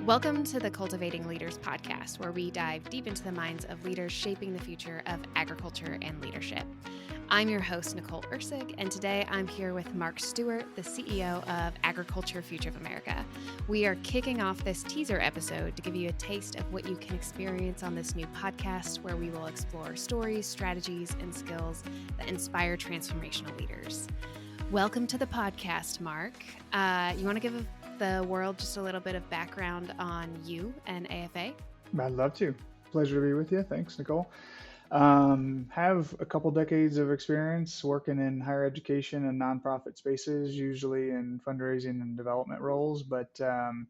Welcome to the Cultivating Leaders Podcast, where we dive deep into the minds of leaders shaping the future of agriculture and leadership. I'm your host, Nicole Erceg, and today I'm here with Mark Stewart, the CEO of Agriculture Future of America. We are kicking off this teaser episode to give you a taste of what you can experience on this new podcast, where we will explore stories, strategies, and skills that inspire transformational leaders. Welcome to the podcast, Mark. You want to give the world just a little bit of background on you and AFA? I'd love to. Pleasure to be with you. Thanks, Nicole. Have a couple decades of experience working in higher education and nonprofit spaces, usually in fundraising and development roles, but kind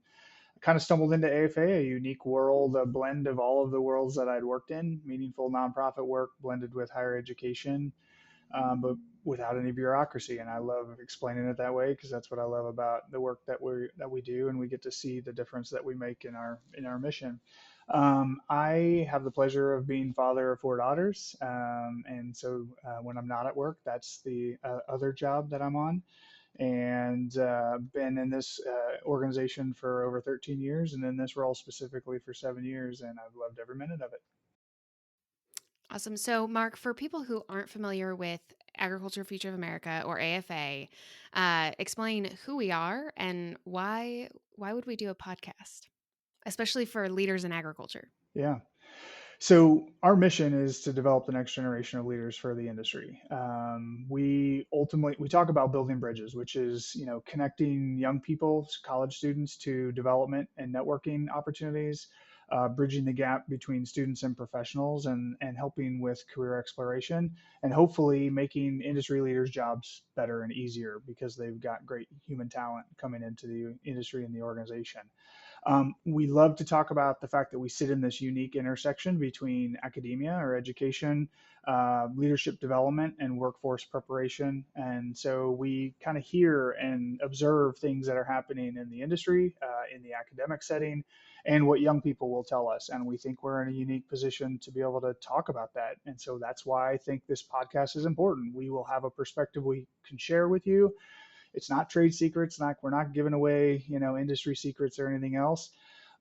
of stumbled into AFA, a unique world, a blend of all of the worlds that I'd worked in, meaningful nonprofit work blended with higher education, but without any bureaucracy. And I love explaining it that way because that's what I love about the work that we do, and we get to see the difference that we make in our mission. I have the pleasure of being father of 4 daughters, and so when I'm not at work, that's the other job that I'm on. And been in this organization for over 13 years, and in this role specifically for 7 years, and I've loved every minute of it. Awesome. So, Mark, for people who aren't familiar with Agriculture Future of America, or AFA, explain who we are and why would we do a podcast, especially for leaders in agriculture? Yeah. So our mission is to develop the next generation of leaders for the industry. We talk about building bridges, which is, connecting young people, college students, to development and networking opportunities, bridging the gap between students and professionals, and helping with career exploration, and hopefully making industry leaders' jobs better and easier because they've got great human talent coming into the industry and the organization. We love to talk about the fact that we sit in this unique intersection between academia or education, leadership development, and workforce preparation. And so we kind of hear and observe things that are happening in the industry, in the academic setting, and what young people will tell us. And we think we're in a unique position to be able to talk about that. And so that's why I think this podcast is important. We will have a perspective we can share with you. It's not trade secrets, we're not giving away, industry secrets or anything else.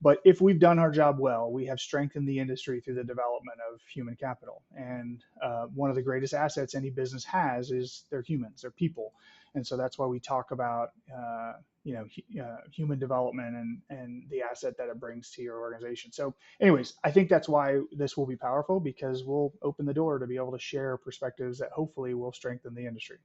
But if we've done our job well, we have strengthened the industry through the development of human capital. And one of the greatest assets any business has is their humans, their people. And so that's why we talk about, human development and the asset that it brings to your organization. So anyways, I think that's why this will be powerful, because we'll open the door to be able to share perspectives that hopefully will strengthen the industry.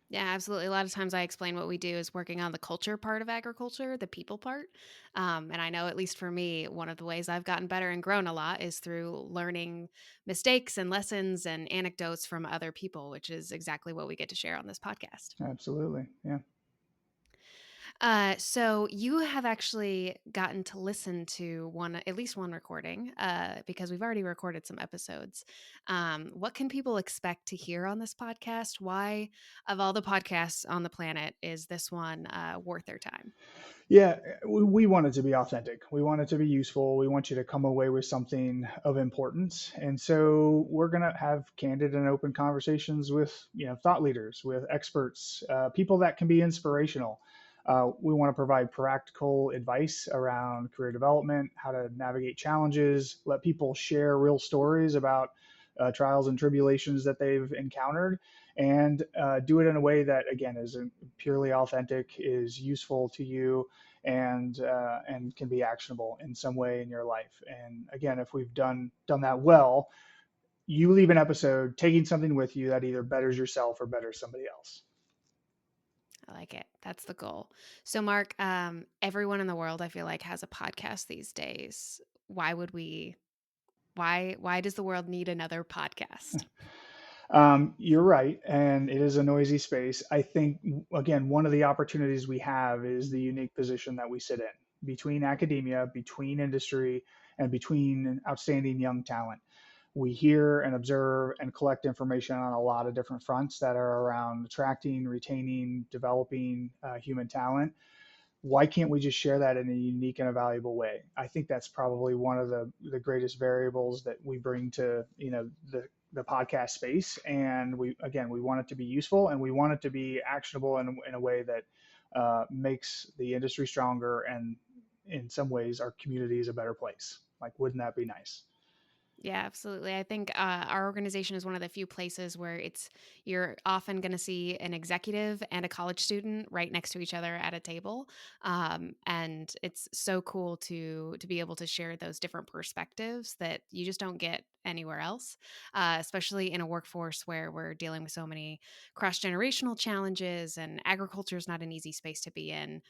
Yeah, absolutely. A lot of times I explain what we do is working on the culture part of agriculture, the people part. And I know, at least for me, one of the ways I've gotten better and grown a lot is through learning mistakes and lessons and anecdotes from other people, which is exactly what we get to share on this podcast. Absolutely. Yeah. So you have actually gotten to listen to at least one recording, because we've already recorded some episodes. What can people expect to hear on this podcast? Why, of all the podcasts on the planet, is this one worth their time? Yeah, we want it to be authentic. We want it to be useful. We want you to come away with something of importance. And so we're going to have candid and open conversations with, thought leaders, with experts, people that can be inspirational. We want to provide practical advice around career development, how to navigate challenges, let people share real stories about trials and tribulations that they've encountered, and do it in a way that, again, is purely authentic, is useful to you, and can be actionable in some way in your life. And again, if we've done that well, you leave an episode taking something with you that either betters yourself or betters somebody else. I like it. That's the goal. So, Mark, everyone in the world, I feel like, has a podcast these days. Why does the world need another podcast? You're right. And it is a noisy space. I think, again, one of the opportunities we have is the unique position that we sit in between academia, between industry, and between outstanding young talent. We hear and observe and collect information on a lot of different fronts that are around attracting, retaining, developing human talent. Why can't we just share that in a unique and a valuable way? I think that's probably one of the greatest variables that we bring to, the podcast space. And we want it to be useful, and we want it to be actionable in a way that makes the industry stronger and in some ways our community is a better place. Like, wouldn't that be nice? Yeah, absolutely. I think our organization is one of the few places where you're often going to see an executive and a college student right next to each other at a table, and it's so cool to be able to share those different perspectives that you just don't get anywhere else, especially in a workforce where we're dealing with so many cross generational challenges, and agriculture is not an easy space to be in.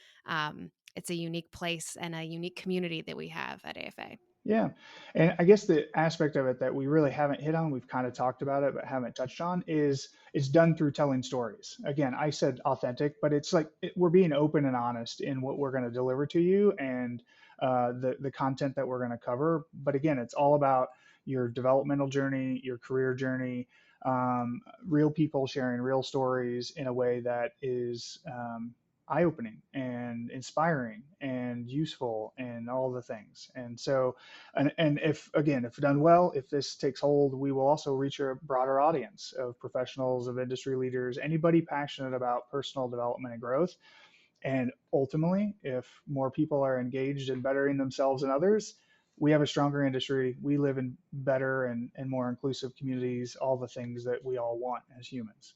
It's a unique place and a unique community that we have at AFA. Yeah. And I guess the aspect of it that we really haven't hit on, we've kind of talked about it, but haven't touched on, is it's done through telling stories. Again, I said authentic, but it's like we're being open and honest in what we're going to deliver to you, and the content that we're going to cover. But again, it's all about your developmental journey, your career journey, real people sharing real stories in a way that is eye-opening and inspiring and useful and all the things. And so, and if again, if done well, if this takes hold, we will also reach a broader audience of professionals, of industry leaders, anybody passionate about personal development and growth. And ultimately, if more people are engaged in bettering themselves and others, we have a stronger industry. We live in better and more inclusive communities, all the things that we all want as humans.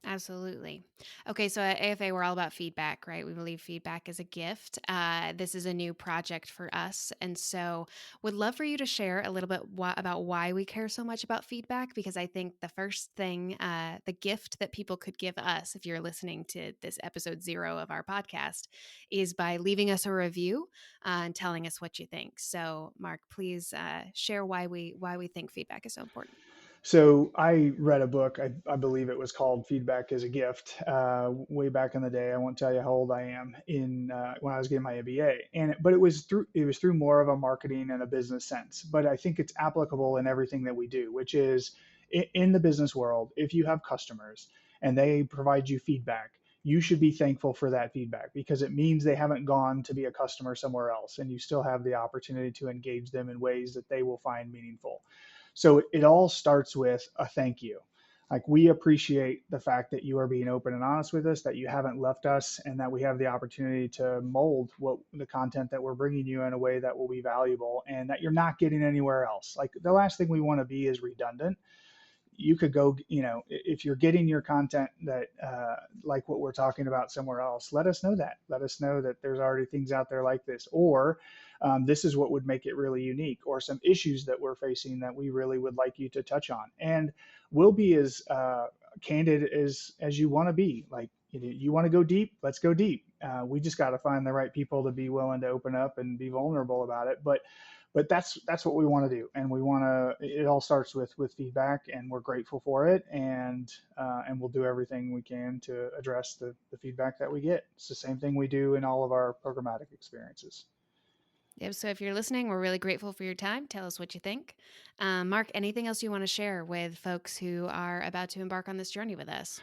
Absolutely. Okay, so at AFA, we're all about feedback, right? We believe feedback is a gift. This is a new project for us. And so would love for you to share a little bit about why we care so much about feedback, because I think the first thing, the gift that people could give us, if you're listening to this episode 0 of our podcast, is by leaving us a review and telling us what you think. So Mark, please share why we think feedback is so important. So I read a book. I believe it was called "Feedback is a Gift" way back in the day. I won't tell you how old I am. In when I was getting my MBA, but it was through more of a marketing and a business sense. But I think it's applicable in everything that we do, which is in the business world. If you have customers and they provide you feedback, you should be thankful for that feedback, because it means they haven't gone to be a customer somewhere else, and you still have the opportunity to engage them in ways that they will find meaningful. So it all starts with a thank you. Like, we appreciate the fact that you are being open and honest with us, that you haven't left us, and that we have the opportunity to mold what the content that we're bringing you in a way that will be valuable, and that you're not getting anywhere else. Like, the last thing we want to be is redundant. You could go, if you're getting your content that like what we're talking about somewhere else, let us know that. Let us know that there's already things out there like this, or this is what would make it really unique, or some issues that we're facing that we really would like you to touch on. And we'll be as candid as you want to be. Like, you want to go deep, let's go deep. We just got to find the right people to be willing to open up and be vulnerable about it. But that's what we want to do, and we want to. It all starts with feedback, and we're grateful for it, and we'll do everything we can to address the feedback that we get. It's the same thing we do in all of our programmatic experiences. Yep. So if you're listening, we're really grateful for your time. Tell us what you think. Mark, anything else you want to share with folks who are about to embark on this journey with us?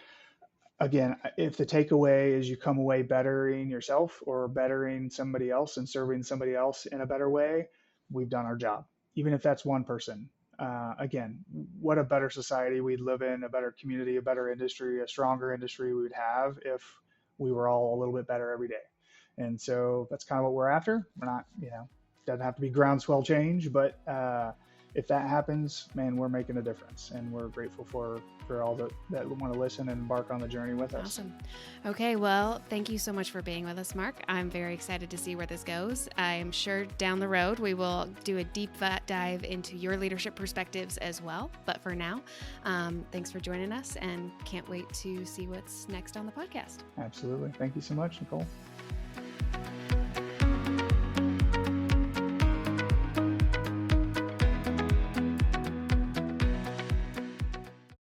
Again, if the takeaway is you come away bettering yourself or bettering somebody else and serving somebody else in a better way, we've done our job. Even if that's one person. Again, what a better society we'd live in, a better community, a better industry, a stronger industry we would have if we were all a little bit better every day. And so that's kind of what we're after. We're not, doesn't have to be groundswell change, but if that happens, man, we're making a difference, and we're grateful for all that want to listen and embark on the journey with us. Awesome. Okay, well, thank you so much for being with us, Mark. I'm very excited to see where this goes. I'm sure down the road we will do a deep dive into your leadership perspectives as well. But for now, thanks for joining us, and can't wait to see what's next on the podcast. Absolutely. Thank you so much, Nicole.